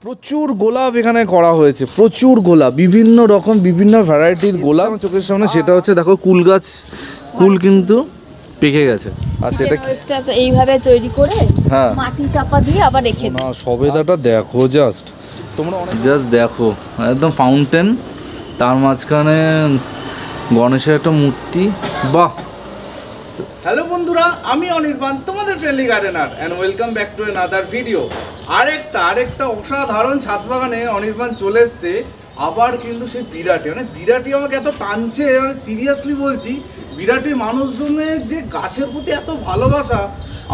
প্রচুর গোলাপ এখানে করা হয়েছে, প্রচুর গোলাপ, বিভিন্ন রকম বিভিন্ন ভ্যারাইটির গোলাপ চোখের সামনে। সেটা হচ্ছে দেখো কুল গাছ, কুল কিন্তু পেকে গেছে। আচ্ছা, এটা এইভাবে তৈরি করে হ্যাঁ মাটি চাপা দিয়ে আবার রেখে দিই। না, সবেদাটা দেখো জাস্ট, তোমরা জাস্ট দেখো, একদম ফাউন্টেন, তার মাঝখানে গণেশের একটা মূর্তি। বাহ! হ্যালো বন্ধুরা, আমি অনির্বাণ, তোমাদের friendly gardener, and welcome back to another video. আরেকটা অসাধারণ ছাদ বাগানে অনির্বাণ চলে এসছে আবার, কিন্তু সেই বিরাটি, মানে বিরাটি আমাকে এত টানছে, মানে সিরিয়াসলি বলছি, বিরাটির মানুষজনের যে গাছের প্রতি এত ভালোবাসা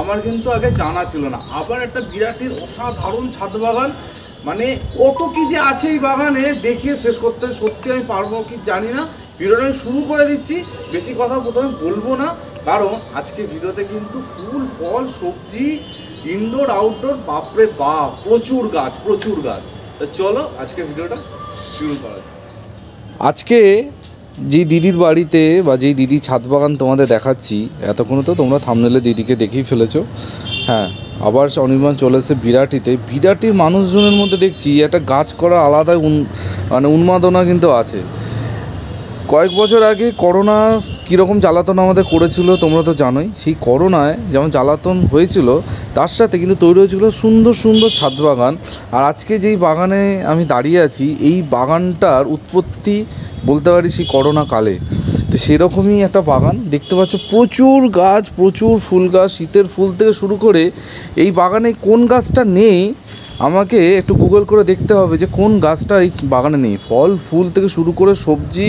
আমার কিন্তু আগে জানা ছিল না। আবার একটা বিরাটির অসাধারণ ছাদ বাগান, মানে কত কি যে আছে এই বাগানে, দেখিয়ে শেষ করতে সত্যি আমি পারবো কি জানি না। ভিডিওটা আমি শুরু করে দিচ্ছি, বেশি কথা প্রথমে বলবো না, কারণ আজকে ভিডিওতে কিন্তু ফুল ফল সবজি ইনডোর আউটডোর বাপরে বাপ প্রচুর গাছ। তো চলো আজকে ভিডিওটা শুরু করা যাক। আজকে যেই দিদির বাড়িতে বা যেই দিদির ছাদ বাগান তোমাদের দেখাচ্ছি, এতক্ষণ তো তোমরা থাম্বনেলে দিদিকে দেখেই ফেলেছো। হ্যাঁ, আবার অনির্বাণ চলে এসেছে বিরাটিতে। বিরাটির মানুষজনের মধ্যে দেখছি একটা গাছ করার আলাদা মানে উন্মাদনা কিন্তু আছে। কয়েক বছর আগে করোনা কীরকম জ্বালাতন আমাদের করেছিল তোমরা তো জানোই। সেই করোনায় যেমন জ্বালাতন হয়েছিল, তার সাথে কিন্তু তৈরি হয়েছিল সুন্দর সুন্দর ছাদ বাগান। আর আজকে যেই বাগানে আমি দাঁড়িয়ে আছি, এই বাগানটার উৎপত্তি বলতে পারি সেই করোনা কালে। তো সেরকমই একটা বাগান দেখতে পাচ্ছ, প্রচুর গাছ, প্রচুর ফুল গাছ, শীতের ফুল থেকে শুরু করে এই বাগানে কোন গাছটা নেই আমাকে একটু গুগল করে দেখতে হবে যে কোন গাছটা এই বাগানে নেই। ফল ফুল থেকে শুরু করে সবজি,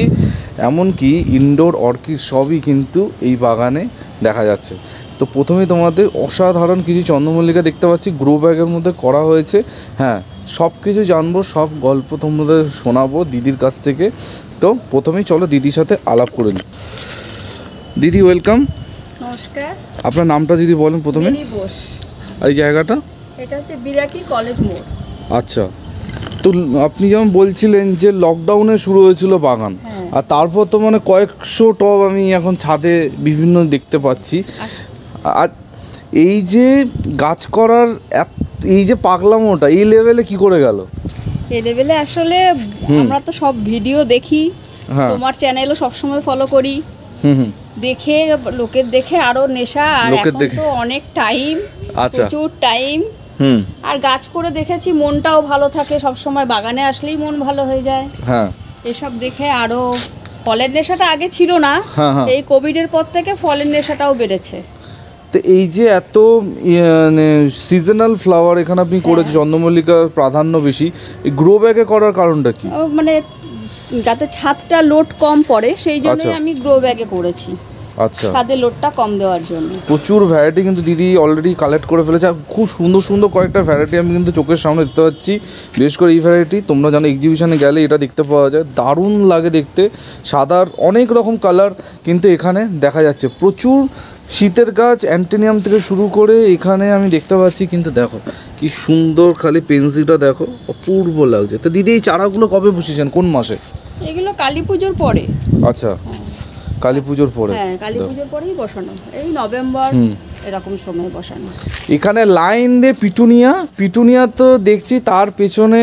এমনকি ইনডোর অর্কিড সবই কিন্তু এই বাগানে দেখা যাচ্ছে। তো প্রথমেই তোমাদের অসাধারণ কিছু চন্দ্রমল্লিকা দেখতে পাচ্ছি, গ্রো ব্যাগের মধ্যে করা হয়েছে। হ্যাঁ, সব কিছু জানবো, সব গল্প তোমাদের শোনাবো দিদির কাছ থেকে। তো প্রথমেই চলো দিদির সাথে আলাপ করে নিই। দিদি ওয়েলকাম। নমস্কার। আপনার নামটা যদি বলেন প্রথমে। আর এই জায়গাটা? এটা হচ্ছে বিরাটি কলেজ মোড়। আচ্ছা, তো আপনি যেমন বলছিলেন যে লকডাউনে শুরু হয়েছিল বাগান, আর তারপর তো মানে কয়েকশো টব আমি এখন ছাদে বিভিন্ন দেখতে পাচ্ছি। আর এই যে গাছ করার এই যে পাগলামোটা এই লেভেলে কি করে গেল? এই লেভেলে আসলে আমরা তো সব ভিডিও দেখি, তোমার চ্যানেলও সবসময় ফলো করি, দেখে লোকের দেখে আরো নেশা, আর এখন তো অনেক টাইম, প্রচুর টাইম। আর গাছ করে দেখেছি মনটাও ভালো থাকে, সব সময় বাগানে আসলেই মন ভালো হয়ে যায়। হ্যাঁ, এসব দেখে আরো ফলের নেশাটা আগে ছিল না, এই কোভিডের পর থেকে ফলের নেশাটাও বেড়েছে। তো এই যে এত সিজনাল ফ্লাওয়ার এখানে আপনি করেছেন, চন্দ্রমল্লিকার প্রাধান্য বেশি, এই গ্রো ব্যাগে করার কারণটা কি? মানে যাতে ছাদটা লোড কম পড়ে সেই জন্যই আমি গ্রো ব্যাগে করেছি। আচ্ছা, ছাদের লোডটা কম দেওয়ার জন্য। প্রচুর ভ্যারাইটি কিন্তু দিদি অলরেডি কালেক্ট করে ফেলেছে। খুব সুন্দর সুন্দর কয়েকটা ভ্যারাইটি আমি কিন্তু চোখের সামনে দেখতে পাচ্ছি। বিশেষ করে এই ভ্যারাইটি তোমরা জানো এক্সিবিশনে গেলে এটা দেখতে পাওয়া যায়, দারুণ লাগে দেখতে। সাদার অনেক রকম কালার কিন্তু এখানে দেখা যাচ্ছে। প্রচুর শীতের গাছ, অ্যান্টেনিয়াম থেকে শুরু করে এখানে আমি দেখতে পাচ্ছি। কিন্তু দেখো কি সুন্দর, খালি পেন্সিলটা দেখো, অপূর্ব লাগছে। তো দিদি এই চারাগুলো কবে বসিয়েছেন, কোন মাসে? এগুলো কালী পুজোর পরে। আচ্ছা, কালী পুজোর পরে? হ্যাঁ, কালী পুজোর পরেই বসানো, এই নভেম্বর এরকম সময় বসানো। এখানে লাইন দিয়ে পিটুনিয়া তো দেখছি, তার পেছনে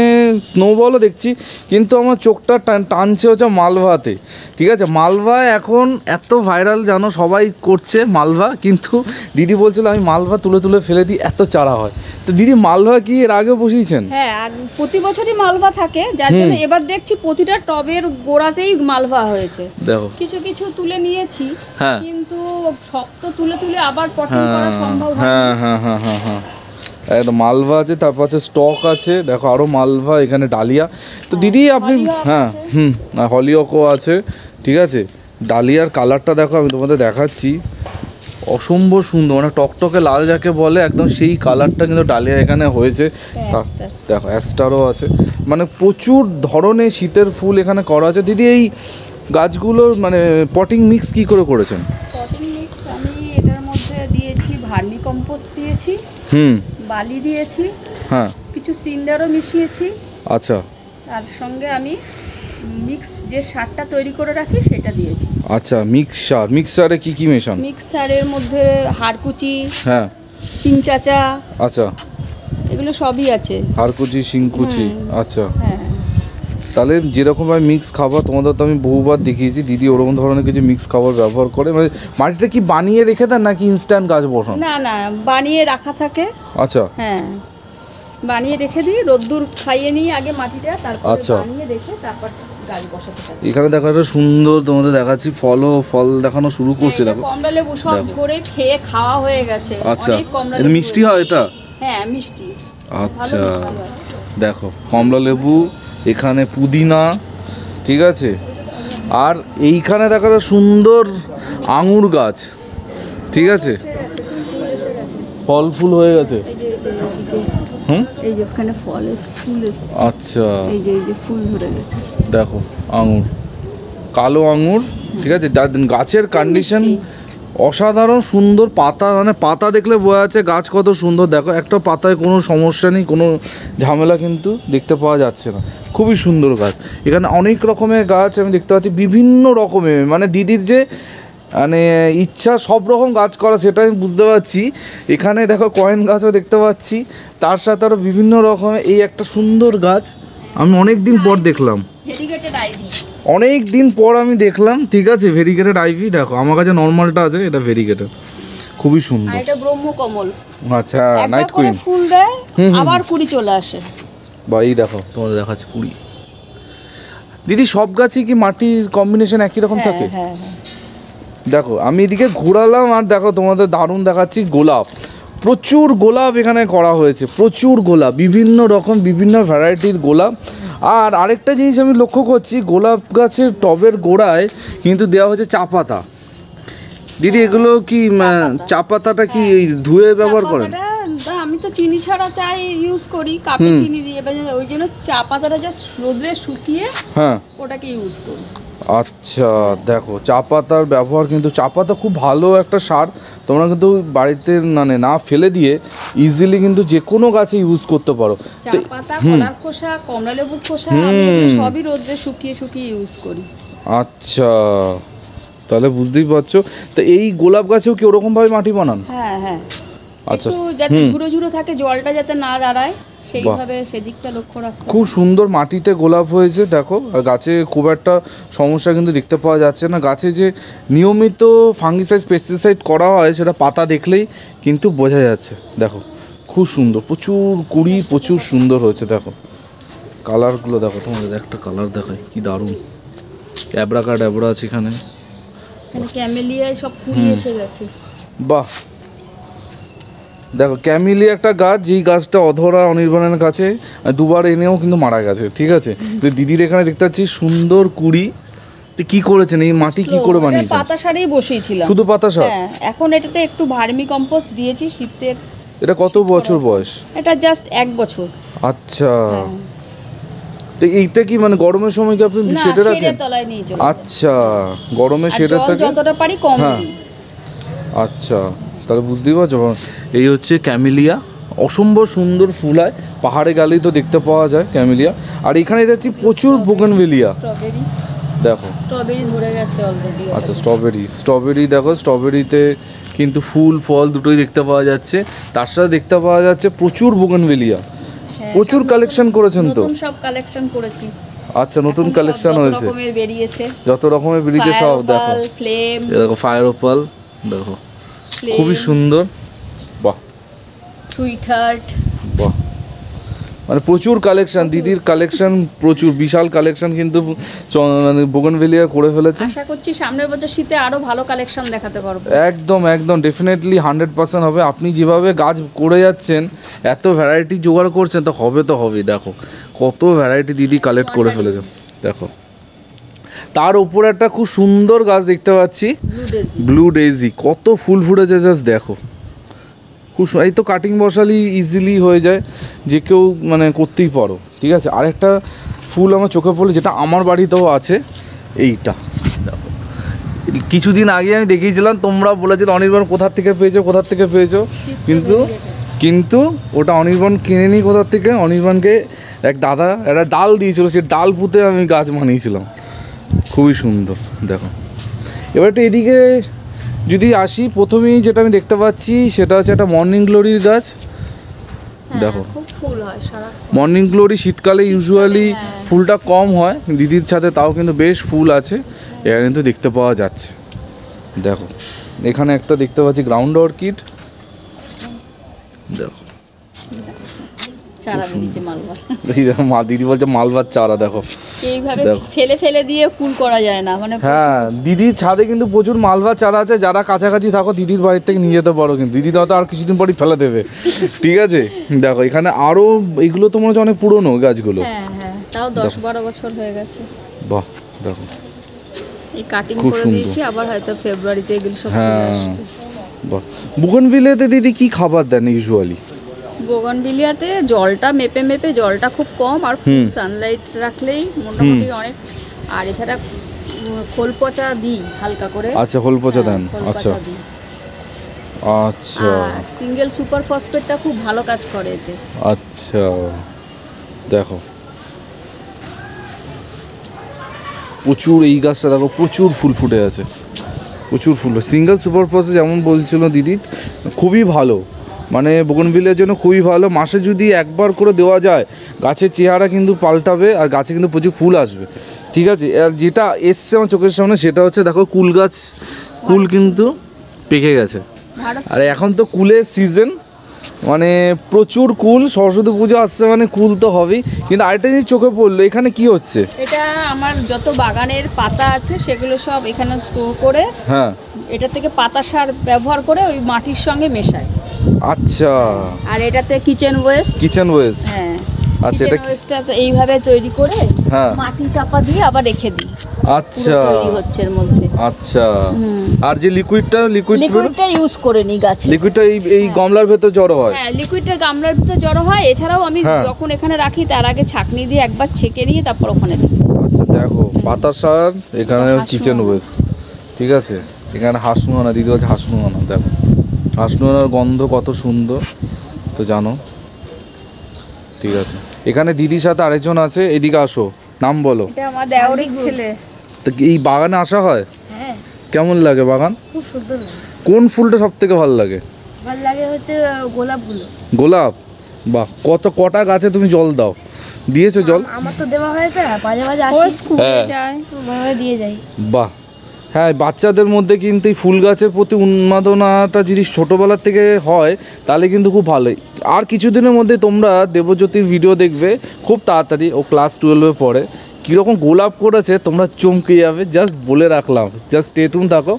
স্নোবলও দেখছি, কিন্তু আমার চোখটা টানছে হচ্ছে মালভাতে। ঠিক আছে, মালভা এখন এত ভাইরাল, জানো সবাই করছে মালভা, কিন্তু দিদি বলছিল আমি মালভা তুলে তুলে ফেলে দিই, এত চারা হয়। তো দিদি মালভা কি এর আগে বসিয়েছেন? হ্যাঁ, প্রতি বছরই মালভা থাকে, যার জন্য এবার দেখছি প্রতিটা টবের গোড়াতেই মালভা হয়েছে। দেখো কিছু কিছু তুলে নিয়েছি, কিন্তু সব তো তুলে আবার পটিং করা সম্ভব হয় না। হ্যাঁ, একদম মালভা আছে, তারপর আছে স্টক আছে, দেখো আরো মালভা, এখানে ডালিয়া। তো দিদি আপনি হলিওকো আছে, ঠিক আছে। ডালিয়ার কালারটা দেখো, আমি তোমাদের দেখাচ্ছি, অসম্ভব সুন্দর, মানে টকটকে লাল যাকে বলে, একদম সেই কালারটা কিন্তু ডালিয়া এখানে হয়েছে। দেখো অ্যাস্টারও আছে, মানে প্রচুর ধরনের শীতের ফুল এখানে করা আছে। দিদি এই গাছগুলোর মানে পটিং মিক্স কি করে করেছেন? পটিং মিক্স আমি এটার মধ্যে দিয়েছি ভার্মি কম্পোস্ট দিয়েছি, বালি দিয়েছি, হ্যাঁ, কিছু সিন্ডারও মিশিয়েছি। আচ্ছা, তার সঙ্গে আমি মিক্স যে সারটা তৈরি করে রাখি সেটা দিয়েছি। আচ্ছা, মিক্সারে কি মেশান? মিক্সারের মধ্যে হাড়কুচি, হ্যাঁ, শিং চাচা, আচ্ছা, এগুলো এগুলো সবই আছে, হাড়কুচি, শিংকুচি। আচ্ছা, হ্যাঁ। তাহলে যেরকমভাবে মিক্স খাবার তোমাদের তো আমি বহুবার দেখিয়েছি, দিদি ওরকম ধরনের কিছু মিক্স খাবার ব্যবহার করে। মানে মাটিটা কি বানিয়ে রেখে দেন নাকি ইনস্ট্যান্ট গাছ বসান? না না, বানিয়ে রাখা থাকে। আচ্ছা, হ্যাঁ, বানিয়ে রেখে দিই, রোদ্দুর খাইয়ে নিই আগে মাটিটা, তারপর বানিয়ে রেখে তারপর গাছ বসাতে থাকি। এখানে দেখো একটা সুন্দর, তোমাদের দেখাচ্ছি, ফল দেখানো শুরু করছে। দেখো কমলা লেবু সব ঝরে খেয়ে খাওয়া হয়ে গেছে। আচ্ছা, অনেক কমলা এটা মিষ্টি হয় এটা? হ্যাঁ, মিষ্টি। আচ্ছা, দেখো কমলা লেবু, এখানে পুদিনা, ঠিক আছে। আর এইখানে দেখো একটা সুন্দর আঙুর গাছ, ঠিক আছে, ফল ফুল হয়ে গেছে। এই যে ওখানে ফলের ফুল এসেছে। আচ্ছা, এই যে ফুল ধরে গেছে, দেখো আঙুর, কালো আঙুর, ঠিক আছে। গাছের কন্ডিশন অসাধারণ সুন্দর। পাতা, মানে পাতা দেখলে বোঝা যাচ্ছে গাছ কত সুন্দর। দেখো একটা পাতায় কোনো সমস্যা নেই, কোনো ঝামেলা কিন্তু দেখতে পাওয়া যাচ্ছে না। খুবই সুন্দর গাছ। এখানে অনেক রকমের গাছ আমি দেখতে পাচ্ছি, বিভিন্ন রকমের। মানে দিদির যে মানে ইচ্ছা সব রকম গাছ করা, সেটা আমি বুঝতে পারছি। এখানে দেখো কয়েন গাছও দেখতে পাচ্ছি, তার সাথে আরও বিভিন্ন রকমের। এই একটা সুন্দর গাছ আমি অনেক দিন পর দেখলাম, অনেক দিন পর আমি দেখলাম, ঠিক আছে। Variegated ivy. দেখো আমার কাছে নর্মালটা আছে, এটা ভেরিগেটেড, খুবই সুন্দর। এটা ব্রহ্মকমল। আচ্ছা, নাইট কুইন। ফুল দেয় আবার কুড়ি চলে আসে। বা এই দেখো, তোমাদের দেখাচ্ছে কুড়ি। দিদি সব গাছই কি মাটির কম্বিনেশন একই রকম থাকে? হ্যাঁ, দেখো আমি এদিকে ঘোরালাম, আর দেখো তোমাদের দারুণ দেখাচ্ছি গোলাপ। প্রচুর গোলাপ এখানে করা হয়েছে, প্রচুর গোলাপ, বিভিন্ন রকম, বিভিন্ন ভ্যারাইটির গোলাপ। আর আরেকটা জিনিস আমি লক্ষ্য করছি, গোলাপ গাছের টবের গোড়ায় কিন্তু দেওয়া হয়েছে চা পাতা। দিদি এগুলো কি চা পাতাটা কি ধুয়ে ব্যবহার করেন? আমি তো চিনি ছাড়া চা ইউজ করি, কাপে চিনি দিয়ে, ওই জন্য চা পাতাটা জাস্ট রোদে শুকিয়ে ওটাকে ইউজ করি। আচ্ছা, দেখো চা পাতার ব্যবহার, কিন্তু চা পাতা খুব ভালো একটা সার। তোমরা কিন্তু বাড়িতে মানে না ফেলে দিয়ে ইজিলি কিন্তু যে কোনো গাছে ইউজ করতে পারো। চা পাতা, কলার খোসা, কমলা লেবুর খোসা, সবই রোদে শুকিয়ে শুকিয়ে ইউজ করি। আচ্ছা, তাহলে বুঝতেই পারছো। তো এই গোলাপ গাছেও কি ওরকম ভাবে মাটি বানান? হ্যাঁ। আচ্ছা, যাতে ঝুরো ঝুরো থাকে, জলটা যাতে না দাঁড়ায়, সেইভাবে সেদিকটা লক্ষ্য রাখতে। খুব সুন্দর মাটিতে গোলাপ হয়েছে দেখো। আর গাছে খুব একটা সমস্যা কিন্তু দেখতে পাওয়া যাচ্ছে না। গাছে যে নিয়মিত ফাঙ্গিসাইড, পেস্টিসাইড করা হয় সেটা পাতা দেখলেই কিন্তু বোঝা যাচ্ছে। দেখো খুব সুন্দর, প্রচুর কুড়ি, প্রচুর সুন্দর হয়েছে। দেখো কালারগুলো দেখো, তোমাদের একটা কালার দেখায় কি দারুণ। অ্যাবড়া আছে এখানে, ক্যামেলিয়ায় সব কুড়ি এসে গেছে। বাহ, দেখো ক্যামিলিয়া একটা গাছ, যেই গাছটা অধরা অনির্বাণের কাছে দুবার এনেও কিন্তু মারা গেছে, ঠিক আছে। দিদির এখানে দেখতে পাচ্ছি সুন্দর কুড়ি। তো কি করেছেন, এই মাটি কি করে বানিয়েছেন? পাতা সারেই বসিয়েছিলাম, শুধু পাতা সার? হ্যাঁ, এখন এটাতে একটু ভার্মি কম্পোস্ট দিয়েছি শীতের। এটা কত বছর বয়স? এটা জাস্ট 1 বছর। আচ্ছা, তো এইটা কি মানে গরমের সময় কি আপনি শেডে রাখেন? শেডের তলায় নিয়ে চলে। আচ্ছা, গরমে শেডের থাকে, যতটা পারি কম। আচ্ছা, তাহলে বুঝতেই পারছো। এই হচ্ছে ক্যামিলিয়া, অসম্ভব সুন্দর ফুল হয়, পাহাড়ে গেলেই তো দেখতে পাওয়া যায় ক্যামিলিয়া। আর এখানে দেখছি প্রচুর বোগেনভেলিয়া। দেখো স্ট্রবেরি ধরে গেছে অলরেডি। আচ্ছা, স্ট্রবেরি দেখো, স্ট্রবেরিতে কিন্তু ফুল ফল দুটোই দেখতে পাওয়া যাচ্ছে। তার সাথে দেখতে পাওয়া যাচ্ছে প্রচুর বোগেনভেলিয়া। প্রচুর কালেকশন করেছেন তো? নতুন সব কালেকশন করেছি। আচ্ছা, নতুন কালেকশন হয়েছে, যত রকমের বেরিয়েছে সব। দেখো ফ্লেম, দেখো ফায়ার ওপাল, দেখো খুবই সুন্দর। বাহ, সুইট হার্ট, বাহ, মানে প্রচুর কালেকশন, দিদির কালেকশন প্রচুর, বিশাল কালেকশন কিন্তু মানে বোগেনভেলিয়া করে ফেলেছে। আশা করছি সামনের বছর শীতে আরো ভালো কালেকশন দেখাতে পারবো। একদম ডেফিনেটলি 100% হবে। আপনি যেভাবে গাছ করে যাচ্ছেন, এত ভ্যারাইটি জোগাড় করছেন, তো হবে। দেখো কত ভ্যারাইটি দিদি কালেক্ট করে ফেলেছে। দেখো তার উপরে একটা খুব সুন্দর গাছ দেখতে পাচ্ছি, ব্লু ডেইজি। কত ফুল ফুটেছে জাস্ট দেখো, খুব এই তো কাটিং বসালি ইজিলি হয়ে যায়, যে কেউ মানে করতেই পারো, ঠিক আছে। আরেকটা ফুল আমার চোখে পড়লো, যেটা আমার বাড়িতেও আছে, এইটা দেখো। কিছুদিন আগে আমি দেখিয়েছিলাম, তোমরা বলেছিলে অনির্বাণ কোথার থেকে পেয়েছো, কিন্তু ওটা অনির্বাণ কিনেনি কোথার থেকে। অনির্বাণকে এক দাদা একটা ডাল দিয়েছিল, সে ডাল পুঁতে আমি গাছ বানিয়েছিলাম। খুবই সুন্দর দেখো। এবার একটু এদিকে যদি আসি, প্রথমেই যেটা আমি দেখতে পাচ্ছি সেটা হচ্ছে একটা মর্নিং গ্লোরির গাছ, দেখো খুব ফুল হয় সারা। মর্নিং গ্লোরি শীতকালে ইউজুয়ালি ফুলটা কম হয়, দিদির সাথে তাও কিন্তু বেশ ফুল আছে, এটা কিন্তু দেখতে পাওয়া যাচ্ছে। দেখো এখানে একটা দেখতে পাচ্ছি গ্রাউন্ড অর্কিড, দেখো চারা বেরিয়েছে মালবার। এই দেখো মা দিদি বলছে মালবার চারা, দেখো এইভাবে ফেলে ফেলে দিয়ে কুল করা যায় না, মানে হ্যাঁ দিদির ছাদে কিন্তু প্রচুর মালবার চারা আছে, যারা কাছাকাছি থাকো দিদির বাড়ির থেকে নিয়ে যেতে পারো, কিন্তু দিদি হয়তো আর কিছুদিন পরই ফেলে দেবে, ঠিক আছে। দেখো এখানে আরো এগুলো তো মনে হচ্ছে অনেক পুরনো গাছগুলো, হ্যাঁ হ্যাঁ তাও 10-12 বছর হয়ে গেছে। বাহ দেখো এই কাটিং করে দিয়েছি, আবার হয়তো ফেব্রুয়ারিতে এগুলো সব চলে আসবে। বাহ বুগনভিলিয়াতে দিদি কি খাবার দেন ইউজুয়ালি? বোগনভিলিয়াতে জলটা মেপে মেপে, জলটা খুব কম, আর ফুল সানলাইট রাখলেই মোটামুটি অনেক। আর এছাড়া খোল পচা দিই হালকা করে। আচ্ছা খোল পচা দেন, আচ্ছা আচ্ছা। আর সিঙ্গেল সুপার ফসফেটটা খুব ভালো কাজ করে এতে। আচ্ছা দেখো প্রচুর, এই গাছটা দেখো প্রচুর ফুল ফুটে আছে, প্রচুর ফুল। সিঙ্গেল সুপার ফসফেট যেমন বলছিল দিদি খুবই ভালো, মানে বোগনভিলিয়ার জন্য খুবই ভালো। মাসে যদি একবার করে দেওয়া যায় গাছের চেহারা কিন্তু পাল্টাবে, আর গাছে কিন্তু প্রচুর ফুল আসবে, ঠিক আছে। আর যেটা এসছে আমার চোখের সামনে সেটা হচ্ছে দেখো কুল গাছ, কুল কিন্তু পেকে গেছে, আর এখন তো কুলের সিজন, মানে প্রচুর কুল। সরস্বতী পুজো আসছে মানে কুল তো হবেই। কিন্তু আরেকটা জিনিস চোখে পড়লো, এখানে কি হচ্ছে? এটা আমার যত বাগানের পাতা আছে সেগুলো সব এখানে স্টোর করে, হ্যাঁ এটা থেকে পাতা সার ব্যবহার করে ওই মাটির সঙ্গে মেশায়। আচ্ছা। আর এটাতে কিচেন ওয়েস্ট, কিচেন ওয়েস্ট, হ্যাঁ আচ্ছা এটা ওয়েস্টটা এইভাবে তৈরি করে হ্যাঁ মাটি চাপা দিয়ে আবার রেখে দিই। আচ্ছা তৈরি হচ্ছে এর মধ্যে। আচ্ছা। আর যে লিকুইডটা ইউজ করে নি গাছে, লিকুইডটা এই গামলার ভেতর জড়ো হয়? হ্যাঁ লিকুইডটা গামলার ভিতর জড়ো হয়। এছাড়াও আমি যখন এখানে রাখি তার আগে ছাঁকনি দিয়ে একবার ছেঁকে নিয়ে তারপর ওখানে দিই। আচ্ছা দেখো পাতা সার, এখানে কিচেন ওয়েস্ট, ঠিক আছে। এখানে হাসনুয়ানা, দিদি বলছে হাসনুয়ানা, দেখো হাসনুয়ানার গন্ধ কত সুন্দর তো জানো, ঠিক আছে। এখানে দিদির সাথে আরেকজন আছে, এদিকে আসো, নাম বলো। এটা আমার দেওরের ছেলে। তো এই বাগানে আসা হয়? হ্যাঁ। কেমন লাগে বাগান? খুব সুন্দর লাগে। কোন ফুলটা সব থেকে ভালো লাগে? ভালো লাগে হচ্ছে গোলাপগুলো। গোলাপ, বাহ। কটা গাছে তুমি জল দাও, দিয়েছো জল? আমার তো দেওয়া হয় না, মাঝে মাঝে আসি স্কুলে যায়, মাঝে দিয়ে যাই। বাহ, হ্যাঁ বাচ্চাদের মধ্যে কিন্তু এই ফুল গাছের প্রতি উন্মাদনাটা যদি ছোটোবেলার থেকে হয় তাহলে কিন্তু খুব ভালোই। আর কিছুদিনের মধ্যে তোমরা দেবজ্যোতির ভিডিও দেখবে খুব তাড়াতাড়ি, ও ক্লাস 12-এ পড়ে, কীরকম গোলাপ করেছে তোমরা চমকে যাবে। জাস্ট বলে রাখলাম, জাস্ট স্টে টিউন থাকো,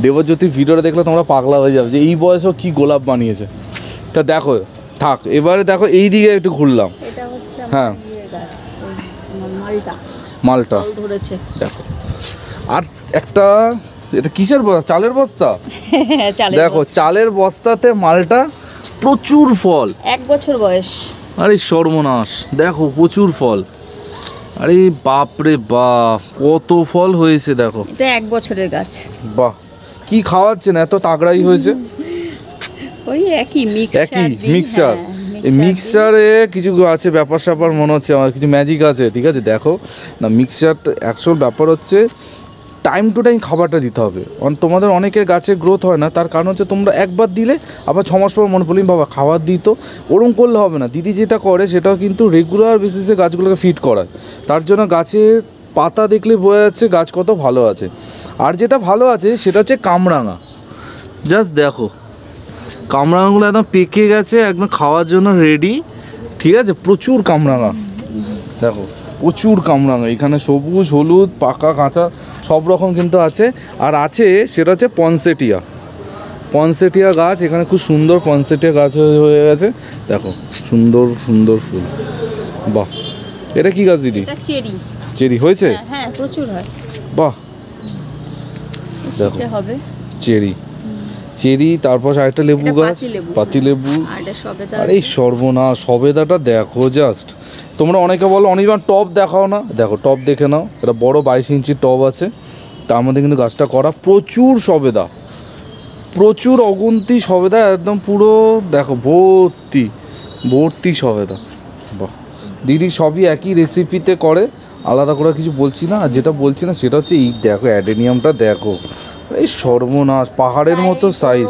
দেবজ্যোতির ভিডিওটা দেখলে তোমরা পাগলা হয়ে যাবে যে এই বয়সেও কী গোলাপ বানিয়েছে। তা দেখো থাক, এবারে দেখো এই দিকে একটু ঘুরলাম, হ্যাঁ মালটা ধরেছে দেখো। আর একটা এটা কিসের বস্তা? চালের বস্তা। দেখো চালের বস্তাতে মালটা, প্রচুর ফল, 1 বছর বয়স। আরে সর্বনাশ, দেখো প্রচুর ফল, আরে বাপরে বাপ কত ফল হয়েছে দেখো। এটা 1 বছরের গাছ। বাহ, কি খাওয়াচ্ছেন এত তাগড়াই হয়েছে? ওই একই মিক্সচার। এই মিক্সচারে কিছু আছে ব্যাপার স্যাপার মনে হচ্ছে আমার, কিছু ম্যাজিক আছে, ঠিক আছে। দেখো না মিক্সচারটা অ্যাকচুয়াল ব্যাপার হচ্ছে টাইম টু টাইম খাবারটা দিতে হবে। তোমাদের অনেকের গাছের গ্রোথ হয় না, তার কারণ হচ্ছে তোমরা একবার দিলে আবার 6 মাস পর মনে পড়লি বাবা খাবার দিই, তো ওরম করলে হবে না। দিদি যেটা করে সেটাও কিন্তু রেগুলার বেসিসে গাছগুলোকে ফিড করায়, তার জন্য গাছের পাতা দেখলে বোঝা যাচ্ছে গাছ কত ভালো আছে। আর যেটা ভালো আছে সেটা হচ্ছে কামরাঙা, জাস্ট দেখো কামরাঙাগুলো একদম পেকে গেছে, একদম খাওয়ার জন্য রেডি, ঠিক আছে। প্রচুর কামরাঙা, দেখো প্রচুর কামরাঙা এখানে, সবুজ হলুদ পাকা কাঁচা সব রকম কিন্তু আছে। আর আছে সেটা হচ্ছে পনসেটিয়া গাছ, এখানে খুব সুন্দর পনসেটিয়া গাছ হয়ে গেছে, দেখো সুন্দর সুন্দর ফুল। বাহ, এটা কি গাছ দিদি? চেরি হয়েছে? হ্যাঁ প্রচুর হয়। বাহ দেখো চেরি, তারপর আরেকটা লেবু গাছ, পাতি লেবু। আর এই সর্বনাশ সবেদাটা দেখো জাস্ট। তোমরা অনেকে বলো অনেকবার টব দেখাও না, দেখো টব দেখে নাও, এটা বড় 22 ইঞ্চির টব আছে, তার মধ্যে কিন্তু গাছটা করা, প্রচুর সবেদা, প্রচুর অগুন্তি সবেদা, একদম পুরো দেখো ভর্তি সবেদা। বাহ, দিদি সবই একই রেসিপিতে করে, আলাদা করে কিছু বলছি না। আর যেটা বলছি না সেটা হচ্ছে এই দেখো অ্যাডেনিয়ামটা দেখো, এই সর্বনাশ পাহাড়ের মতো সাইজ,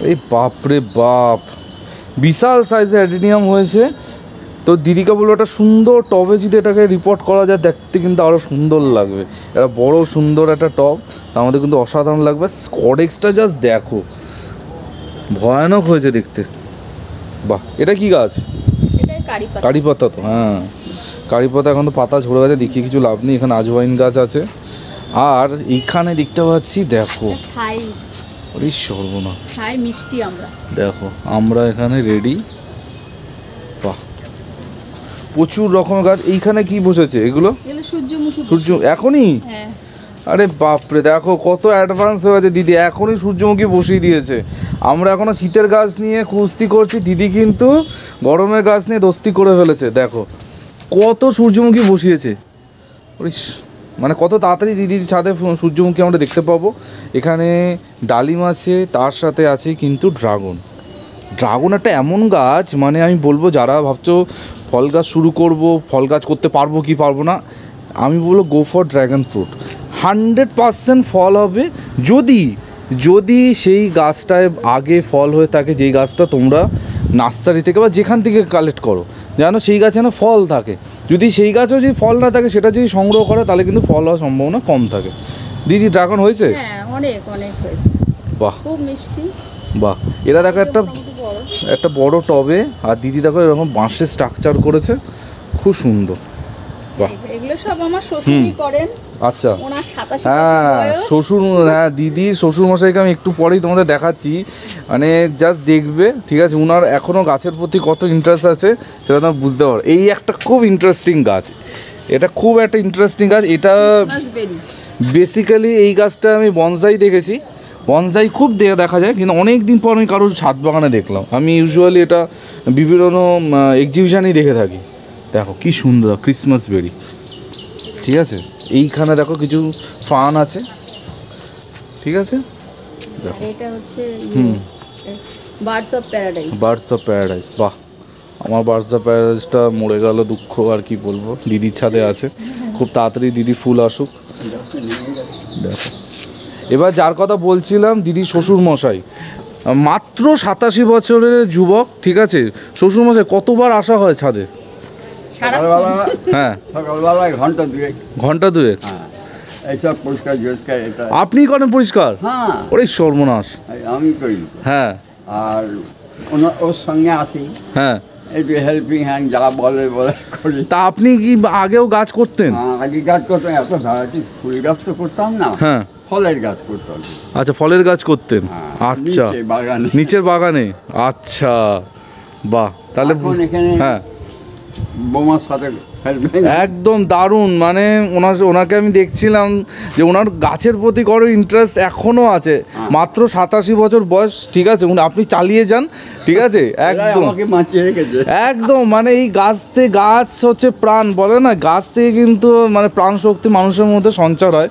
এই বাপরে বাপ। বিশাল সাইজের অ্যাডিনিয়াম হয়েছে। তো দিদিকে বলবো একটা সুন্দর টবে যদি এটাকে রিপোর্ট করা যায় দেখতে কিন্তু আরও সুন্দর লাগবে। এটা বড় সুন্দর একটা টব, তার মধ্যে কিন্তু অসাধারণ লাগবে। স্কডেক্সটা জাস্ট দেখো, ভয়ানক হয়েছে দেখতে। বাহ, এটা কি গাছ? কারি পাতা। তো হ্যাঁ, কারি পাতা। এখন তো পাতা ঝরে গেছে, দেখিয়ে কিছু লাভ নেই। এখানে আজওয়াইন গাছ আছে। আর এইখানে দেখতে পাচ্ছি, দেখো সর্বনা মিষ্টি আমরা, দেখো আমরা এখানে রেডি। বাহ, প্রচুর রকমের গাছ। এইখানে কি বসেছে এগুলো? সূর্য এখনই? আরে বাপরে, দেখো কত অ্যাডভান্স হয়ে গেছে দিদি, এখনই সূর্যমুখী বসিয়ে দিয়েছে। আমরা এখনও শীতের গাছ নিয়ে কুস্তি করছি, দিদি কিন্তু গরমের গাছ নিয়ে দোস্তি করে ফেলেছে। দেখো কত সূর্যমুখী বসিয়েছে, মানে কত তাড়াতাড়ি দিদির ছাদে সূর্যমুখী আমরা দেখতে পাবো। এখানে ডালিম আছে, তার সাথে আছে কিন্তু ড্রাগন একটা এমন গাছ, মানে আমি বলবো যারা ভাবছো ফল গাছ শুরু করব, ফল গাছ করতে পারবো কি পারবো না, আমি বলবো গো ফর ড্রাগন ফ্রুট। 100% ফল হবে যদি সেই গাছটায় আগে ফল হয়ে থাকে, যেই গাছটা তোমরা নার্সারি থেকে বা যেখান থেকে কালেক্ট করো, যেন সেই গাছে যেন ফল থাকে। যদি সেই গাছেও যদি ফল না থাকে, সেটা যদি সংগ্রহ করে, তাহলে কিন্তু ফল হওয়ার সম্ভাবনা কম থাকে। দিদি ড্রাগন হয়েছে? অনেক হয়েছে। বাহ, খুব মিষ্টি। বাহ, এরা দেখো একটা বড় টবে, আর দিদি দেখো এরকম বাঁশের স্ট্রাকচার করেছে, খুব সুন্দর। বাহ, এগুলো সব আমার শ্বশুরই করেন। আচ্ছা, ওনার 87 হ্যাঁ শ্বশুর, হ্যাঁ দিদির শ্বশুরমশাইকে আমি একটু পরেই তোমাদের দেখাচ্ছি, মানে জাস্ট দেখবে, ঠিক আছে? ওনার এখনও গাছের প্রতি কত ইন্টারেস্ট আছে সেটা তোমরা বুঝতে পারো। এই একটা খুব ইন্টারেস্টিং গাছ, এটা খুব একটা ইন্টারেস্টিং গাছ। এটা বেসিক্যালি এই গাছটা আমি বনসাই দেখেছি, বনসাই খুব দেখা যায়, কিন্তু অনেক দিন পর আমি কারোর ছাদ বাগানে দেখলাম। আমি ইউজুয়ালি এটা বিভিন্ন এক্সিবিশানেই দেখে থাকি। দেখো কি সুন্দর ক্রিসমাস বেরি, ঠিক আছে? এইখানে দেখো কিছু ফান আছে, ঠিক আছে? দেখো এটা হচ্ছে বার্ডস অফ প্যারাডাইস। বাহ, আমার বার্ডস অফ প্যারাডাইসটা মরে গেল, দুঃখ আর কি বলবো। দিদির ছাদে আছে, খুব তাড়াতাড়ি দিদি ফুল আসুক। দেখো এবার যার কথা বলছিলাম, দিদি শ্বশুরমশাই মাত্র 87 বছরের যুবক, ঠিক আছে? শ্বশুরমশাই কতবার আসা হয় ছাদে? হ্যাঁ, সকালবেলায় ঘন্টা দুয়েক। এইসব পরিষ্কার আপনি করেন পরিষ্কার? হ্যাঁ। ওরে সর্বনাশ, আমি করি। হ্যাঁ, আর ওর সঙ্গে আসি, হ্যাঁ, একটু হেল্পিং হ্যান্ড যা বলে করি। তা আপনি কি আগেও গাছ করতেন? আগে গাছ করতাম, এত ভ্যারাইটি ফুল গাছ তো করতাম না, হ্যাঁ, ফলের গাছ করতাম। আচ্ছা, ফলের গাছ করতেন। আচ্ছা, বাগানে, নিচের বাগানে। আচ্ছা, বাহ, তাহলে এখানে হ্যাঁ বোমার সাথে একদম দারুণ। মানে ওনাকে আমি দেখছিলাম যে ওনার গাছের প্রতি কত ইন্টারেস্ট এখনও আছে। মাত্র 87 বছর বয়স, ঠিক আছে? আপনি চালিয়ে যান, ঠিক আছে? একদম মানে এই গাছ হচ্ছে প্রাণ, বলে না? গাছ থেকে কিন্তু মানে প্রাণ শক্তি মানুষের মধ্যে সঞ্চার হয়।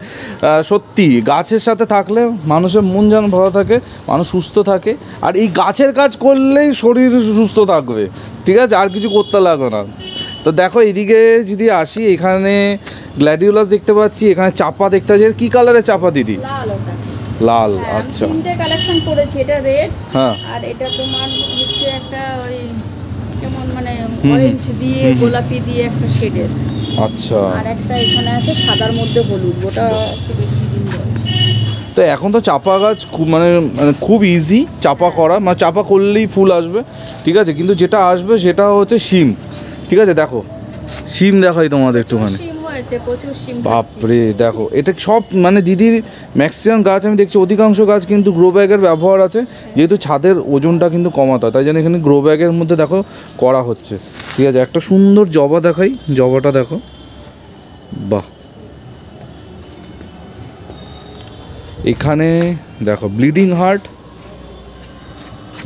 সত্যি গাছের সাথে থাকলে মানুষের মন যেন ভালো থাকে, মানুষ সুস্থ থাকে। আর এই গাছের কাজ করলেই শরীর সুস্থ থাকবে, ঠিক আছে? আর কিছু করতে লাগবে না। তো দেখো এদিকে যদি আসি, এখানে গ্ল্যাডিওলাস দেখতে পাচ্ছি, এখানে চাপা দেখতে পাচ্ছি। কি কালারের চাপা দিদি? লাল। আচ্ছা, তিনটে কালেকশন করেছি, এটা রেড, হ্যাঁ, আর এটা তোমার হচ্ছে একটা ওই কেমন মানে অরেঞ্জ দিয়ে গোলাপি দিয়ে একটা শেডের। আচ্ছা, আর একটা এখানে আছে সাদার মধ্যে হলুদ, ওটা একটু বেশি দিন ধরে। তো এখন তো চাপা গাছ খুব ইজি চাপা করা, মানে চাপা করলেই ফুল আসবে, ঠিক আছে? কিন্তু যেটা আসবে সেটা হচ্ছে শিম, ঠিক আছে? দেখো শিম দেখাই তোমাদের একটুখানি। বাপরে দেখো, এটা সব মানে দিদির ম্যাক্সিমাম গাছ আমি দেখছি, অধিকাংশ গাছ কিন্তু গ্রো ব্যাগের ব্যবহার আছে, যেহেতু ছাদের ওজনটা কিন্তু কমাতে হয়, তাই জন্য এখানে গ্রো ব্যাগের মধ্যে দেখো করা হচ্ছে, ঠিক আছে? একটা সুন্দর জবা দেখাই, জবাটা দেখো, বাহ। এখানে দেখো ব্লিডিং হার্ট,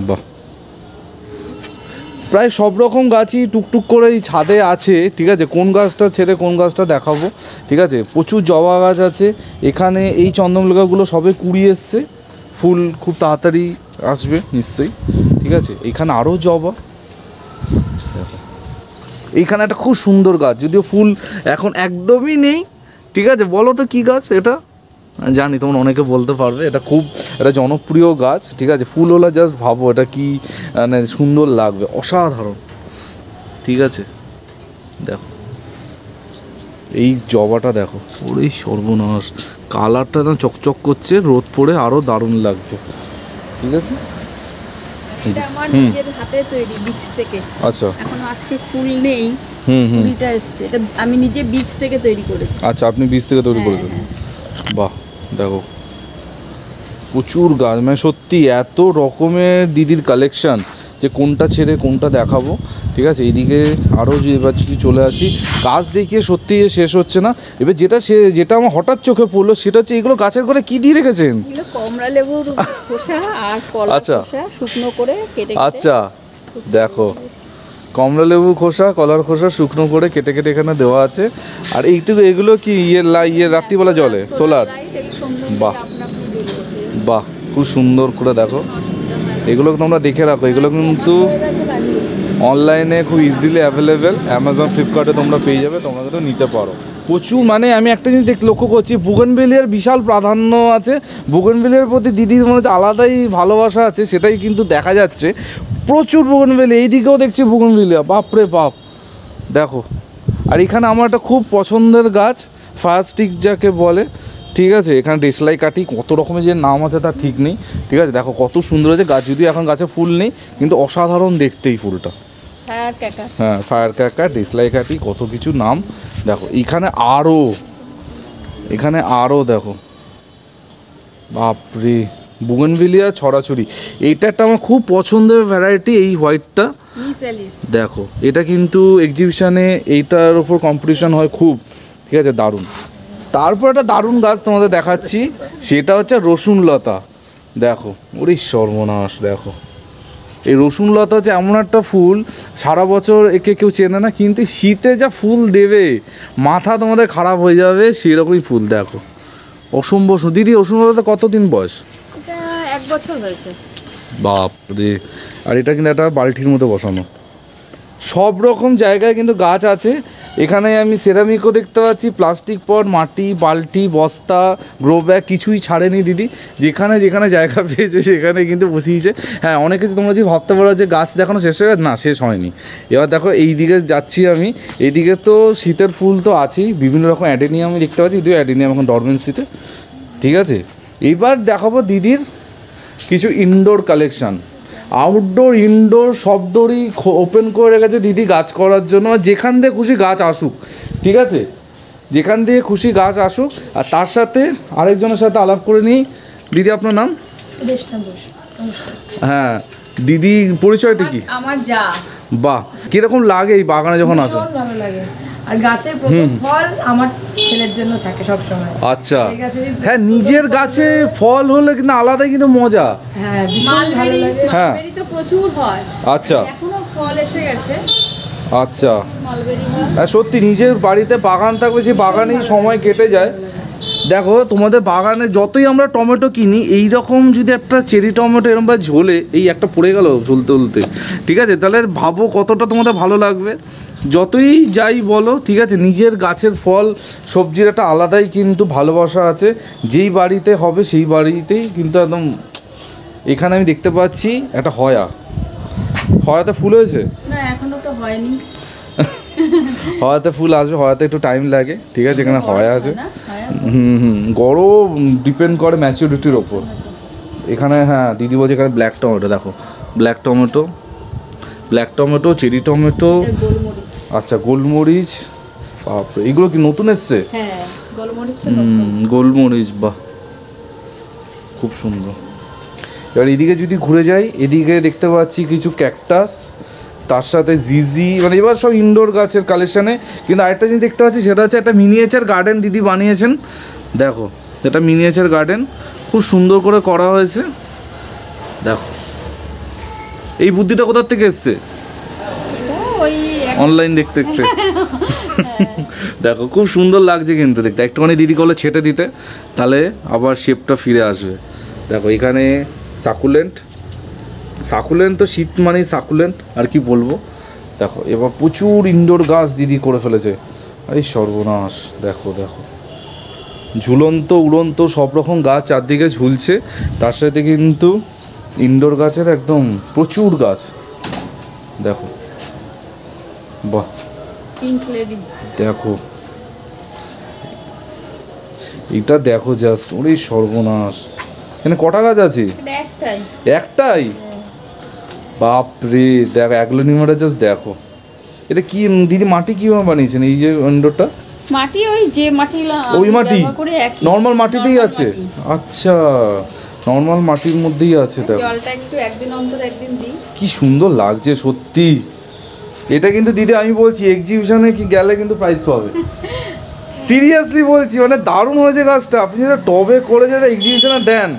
বাহ। প্রায় সব রকম গাছই টুকটুক করে এই ছাদে আছে, ঠিক আছে? কোন গাছটা ছেড়ে কোন গাছটা দেখাবো, ঠিক আছে? প্রচুর জবা গাছ আছে এখানে। এই চন্দনমল্লিকাগুলো সবে কুড়ি এসছে, ফুল খুব তাড়াতাড়ি আসবে নিশ্চয়ই, ঠিক আছে? এখানে আরও জবা, দেখো এইখানে একটা খুব সুন্দর গাছ, যদিও ফুল এখন একদমই নেই, ঠিক আছে? বলো তো কী গাছ এটা? জানি তোমরা অনেকে বলতে পারবে, এটা খুব একটা জনপ্রিয় গাছ, ঠিক আছে। ফুল হলে জাস্ট ভাবো এটা কি মানে সুন্দর লাগবে, অসাধারণ, ঠিক আছে। দেখো এই জবাটা দেখো, ওরে সর্বনাশ, কালারটা একদম চকচক করছে, রোদ পড়ে আরও দারুণ লাগছে, ঠিক আছে। এটা আমার নিজের হাতে তৈরি বীজ থেকে। আচ্ছা, এখনো আজকে ফুল নেই, কুড়িটা এসছে, এটা আমি নিজে বীজ থেকে তৈরি করেছি। আচ্ছা, আপনি বীজ থেকে তৈরি করেছেন, বাহ। দেখো প্রচুর গাছ, মানে সত্যি এত রকমের দিদির কালেকশান যে কোনটা ছেড়ে কোনটা দেখাবো, ঠিক আছে। এইদিকে আরও যে এবার যদি চলে আসি, গাছ দেখিয়ে সত্যি শেষ হচ্ছে না। এবার যেটা আমার হঠাৎ চোখে পড়লো সেটা হচ্ছে এগুলো গাছের করে কী দিয়ে রেখেছেন? কমলা লেবুর খোসা আর কলার খোসা শুকনো করে কেটে। আচ্ছা দেখো, কমলা লেবু খোসা, কলার খোসা শুকনো করে কেটে কেটে এখানে দেওয়া আছে। আর এইটুকু এগুলো কি ইয়ে রাত্রিবেলা জলে সোলার? বাহ বাহ, খুব সুন্দর করে দেখো, এগুলো তোমরা দেখে রাখো, এগুলো কিন্তু অনলাইনে খুব ইজিলি অ্যাভেলেবেল, অ্যামাজন, ফ্লিপকার্টে তোমরা পেয়ে যাবে, তোমরা কিন্তু নিতে পারো। প্রচুর, মানে আমি একটা জিনিস লক্ষ্য করছি, বুগেনভেলিয়ার বিশাল প্রাধান্য আছে, বুগেনভেলিয়ার প্রতি দিদির মনে হচ্ছে আলাদাই ভালোবাসা আছে, সেটাই কিন্তু দেখা যাচ্ছে। প্রচুর বুগেনভেলিয়া, এইদিকেও দেখছি বুগেনভেলিয়া, বাপরে বাপ দেখো। আর এখানে আমার একটা খুব পছন্দের গাছ, ফায়ার স্টিক যাকে বলে, ঠিক আছে। এখানে দেশলাই কাঠি, কত রকমের যে নাম আছে তার ঠিক নেই, ঠিক আছে। দেখো কত সুন্দর আছে গাছ, যদিও এখন গাছে ফুল নেই, কিন্তু অসাধারণ দেখতে এই ফুলটা। হ্যাঁ, ফায়ার ক্র্যাকার, দেশলাই কাঠি, কত কিছু নাম। দেখো এখানে আরও দেখো, বাপরে, বুগেনভিলিয়া ছড়াছড়ি। এইটা একটা আমার খুব পছন্দের ভ্যারাইটি, এই হোয়াইটটা দেখো। এটা কিন্তু এক্সিবিশানে এইটার ওপর কম্পিটিশন হয় খুব, ঠিক আছে, দারুণ। তারপর একটা দারুণ গাছ তোমাদের দেখাচ্ছি, সেটা হচ্ছে রসুন লতা। দেখো ওরে সর্বনাশ, দেখো এই রসুন লতা হচ্ছে এমন একটা ফুল, সারা বছর একে কেউ চেনে না, কিন্তু শীতে যা ফুল দেবে মাথা তোমাদের খারাপ হয়ে যাবে, সেরকমই ফুল। দেখো অসম্ভব। দিদি রসুন লতা কতদিন বয়স? 1 বছর হয়েছে। বাপরে। আর এটা কিন্তু একটা বালতির মতো বসানো, সব রকম জায়গায় কিন্তু গাছ আছে। এখানে আমি সেরামিকও দেখতে পাচ্ছি, প্লাস্টিক পট, মাটি, বালতি, বস্তা, গ্রো ব্যাগ, কিছুই ছাড়েনি দিদি, যেখানে যেখানে জায়গা পেয়েছে সেখানে কিন্তু বসিয়েছে। হ্যাঁ, অনেক কিছু তোমরা যদি ভাবতে পারো যে গাছ দেখানো শেষ হয়ে গেছে, না, শেষ হয়নি। এবার দেখো এই দিকে যাচ্ছি আমি, এইদিকে তো শীতের ফুল তো আছেই, বিভিন্ন রকম অ্যাডেনিয়াম আমি দেখতে পাচ্ছি, যদিও অ্যাডেনিয়াম এখন ডরমেন্সিতে, ঠিক আছে। এইবার দেখাবো দিদির কিছু ইনডোর কালেকশান। আউটডোর ইনডোর সব ডোরই ওপেন করে রেখেছে দিদি গাছ করার জন্য, যেখান দিয়ে খুশি গাছ আসুক, ঠিক আছে, যেখান দিয়ে খুশি গাছ আসুক। আর তার সাথে আরেকজনের সাথে আলাপ করে নিই। দিদি আপনার নাম? হ্যাঁ দিদি, পরিচয়টা কি? আমার যা। বাহ, কিরকম লাগে এই বাগানে যখন আসো? ভালো লাগে। আর গাছের প্রথম ফল আমার ছেলের জন্য থাকে সব সময়। আচ্ছা, হ্যাঁ, নিজের গাছে ফল হলে কিন্তু আলাদাই কিন্তু মজা। হ্যাঁ, ভীষণ ভালো লাগে। মালবেরি তো প্রচুর হয়। আচ্ছা, এখনো ফল এসে গেছে। আচ্ছা, মালবেরি হয়। হ্যাঁ সত্যি, নিজের বাড়িতে বাগান থাকবে, সেই বাগানেই সময় কেটে যায়। দেখো তোমাদের বাগানে যতই আমরা টমেটো কিনি, এই রকম যদি একটা চেরি টমেটো এরকম বা ঝোলে, এই একটা পড়ে গেল ঝুলতে ঝুলতে, ঠিক আছে, তাহলে ভাবো কতটা তোমাদের ভালো লাগবে। যতই যাই বলো, ঠিক আছে, নিজের গাছের ফল সবজির একটা আলাদাই কিন্তু ভালোবাসা আছে। যেই বাড়িতে হবে সেই বাড়িতেই কিন্তু একদম। এখানে আমি দেখতে পাচ্ছি একটা হয়াতে ফুল হয়েছে না, এখনো তো হয়নি। হওয়াতে ফুল আসবে, হওয়াতে একটু টাইম লাগে, ঠিক আছে। এখানে হয়া আছে, গরম ডিপেন্ড করে ম্যাচুরিটির ওপর। এখানে হ্যাঁ দিদি বলছে এখানে ব্ল্যাক টমেটো, দেখো ব্ল্যাক টমেটো, চেরি টমেটো, আচ্ছা গোলমরিচ, বাপরে এগুলো কি নতুন এসছে? গোলমরিচ, বাহ খুব সুন্দর। এবার এদিকে যদি ঘুরে যাই, এদিকে দেখতে পাচ্ছি কিছু ক্যাকটাস, তার সাথে জিজি, মানে এবার সব ইনডোর গাছের কালেকশানে। কিন্তু আরেকটা জিনিস দেখতে পাচ্ছি, সেটা হচ্ছে একটা মিনিয়েচার গার্ডেন দিদি বানিয়েছেন। দেখো এটা মিনিয়েচার গার্ডেন, খুব সুন্দর করে করা হয়েছে। দেখো এই বুদ্ধিটা কোথার থেকে এসছে? অনলাইন দেখতে দেখতে। দেখো খুব সুন্দর লাগছে কিন্তু দেখতে, একটুখানি দিদি করলে ছেটে দিতে, তাহলে আবার শেপটা ফিরে আসবে। দেখো এখানে সাকুলেন্ট তো শীত মানেই সাকুলেন্ট, আর কি বলবো। দেখো এবার প্রচুর ইনডোর গাছ দিদি করে ফেলেছে, আরে সর্বনাশ। দেখো ঝুলন্ত উড়ন্ত সব রকম গাছ চারদিকে ঝুলছে, তার সাথে কিন্তু ইনডোর গাছের একদম প্রচুর গাছ। দেখো বাহ, পিঙ্ক লেডি দেখো এটা দেখো জাস্ট, ওরে সর্বনাশ, এখানে কটা গাছ আছে? একটাই একটাই? বাপরে, দেখো অ্যাগ্লোনিমাটা জাস্ট দেখো। এটা কি দিদি মাটি কিভাবে বানিয়েছেন এই যে ইনডোরটা? মাটি ওই যে মাটি ওই মাটি নর্মাল মাটিতেই normal আছে? মাটি। আচ্ছা, নর্মাল মাটির মধ্যেই আছে। দেখো জলটা একটু একদিন অন্তর একদিন দিই। কি সুন্দর লাগছে সত্যি। এটা কিন্তু দিদি আমি বলছি এক্সিবিশনে কি গেলে কিন্তু প্রাইজ পাবে, সিরিয়াসলি বলছি, মানে দারুণ হয়েছে গাছটা। আপনি যেটা টবে করে যেটা এক্সিবিশনে দেন,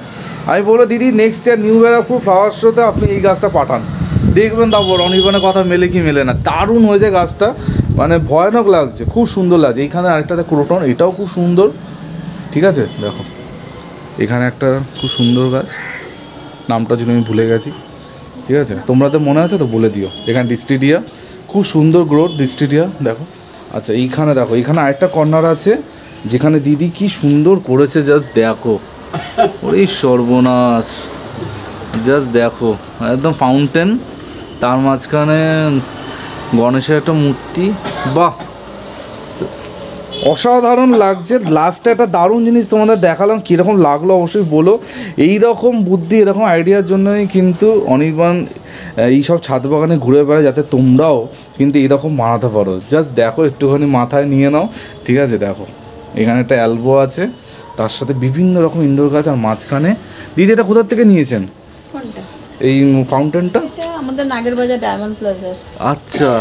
আমি বলবো দিদি next year new Barrackpore flower শোতে আপনি এই গাছটা পাঠান, দেখবেন তারপর অনির্বাণের কথা মেলে কি মেলে না। দারুণ হয়েছে গাছটা, মানে ভয়ানক লাগছে, খুব সুন্দর লাগছে। এইখানে আরেকটাতে ক্রোটন, এটাও খুব সুন্দর। ঠিক আছে, দেখো এখানে একটা খুব সুন্দর গাছ, নামটা যদি আমি ভুলে গেছি। ঠিক আছে, তোমরা তো মনে আছে তো বলে দিও। এখানে ডিস্টিডিয়া, খুব সুন্দর গ্রোথ ডিস্টিডিয়া, দেখো। আচ্ছা এইখানে দেখো, এইখানে আরেকটা কর্নার আছে যেখানে দিদি কি সুন্দর করেছে, জাস্ট দেখো। ওরে সর্বনাশ, জাস্ট দেখো, একদম ফাউন্টেন, তার মাঝখানে গণেশের একটা মূর্তি। বাহ, অসাধারণ লাগছে। লাস্টে একটা দারুণ জিনিস তোমাদের দেখালাম, কীরকম লাগলো অবশ্যই বলো। এই রকম বুদ্ধি, এরকম আইডিয়ার জন্যই কিন্তু অনির্বাণ এইসব ছাদ বাগানে ঘুরে বেড়ায়, যাতে তোমরাও কিন্তু এরকম বানাতে পারো। জাস্ট দেখো, একটুখানি মাথায় নিয়ে নাও। ঠিক আছে, দেখো এখানে একটা অ্যালবো আছে, তার সাথে বিভিন্ন রকম ইনডোর গাছ, আর মাঝখানে দিদি এটা কোথার থেকে নিয়েছেন কোনটা? এই ফাউন্টেনটা? এটা আমাদের নাগেরবাজার ডায়মন্ড প্লাজার। আচ্ছা,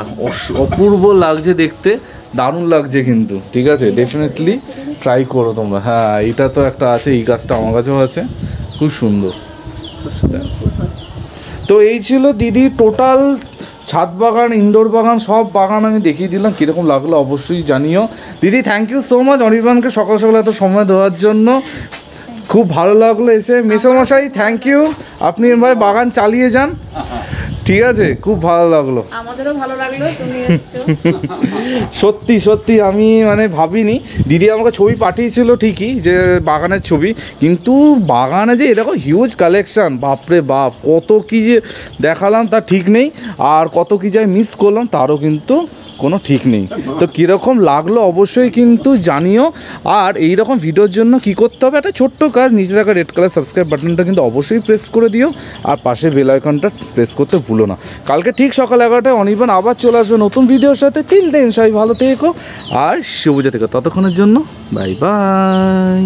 অপূর্ব লাগছে দেখতে, দারুণ লাগছে কিন্তু। ঠিক আছে, ডেফিনেটলি ট্রাই করো তোমরা। হ্যাঁ, এটা তো একটা আছে, এই গাছটা আমার কাছেও আছে, খুব সুন্দর। তো এই ছিল দিদি টোটাল ছাদ বাগান, ইনডোর বাগান, সব বাগান আমি দেখিয়ে দিলাম। কীরকম লাগলো অবশ্যই জানিও। দিদি থ্যাংক ইউ সো মাচ অনির্বাণকে সকাল সকাল এত সময় দেওয়ার জন্য, খুব ভালো লাগলো এসে। মেসোমশাই থ্যাংক ইউ, আপনি ভাই বাগান চালিয়ে যান। ঠিক আছে, খুব ভালো লাগলো। আমাদেরও ভালো লাগলো তুমি এসছো। সত্যি সত্যি আমি মানে ভাবিনি, দিদি আমাকে ছবি পাঠিয়েছিল ঠিকই, যে বাগানের ছবি, কিন্তু বাগানে যে এরকম হিউজ কালেকশান, বাপরে বাপ, কত কী যে দেখালাম তার ঠিক নেই, আর কত কী যে মিস করলাম তারও কিন্তু কোনো ঠিক নেই। তো কীরকম লাগলো অবশ্যই কিন্তু জানিও। আর এই রকম ভিডিওর জন্য কি করতে হবে, একটা ছোট্ট কাজ, নিচে থাকা রেড কালার সাবস্ক্রাইব বাটনটা কিন্তু অবশ্যই প্রেস করে দিও, আর পাশে বেল আইকনটা প্রেস করতে ভুলো না। কালকে ঠিক সকাল 11টায় অনির্বাণ আবার চলে আসবে নতুন ভিডিওর সাথে। টিল দেন সবাই ভালো থেকো আর সবুজে থেকো, ততক্ষণের জন্য বাই বাই।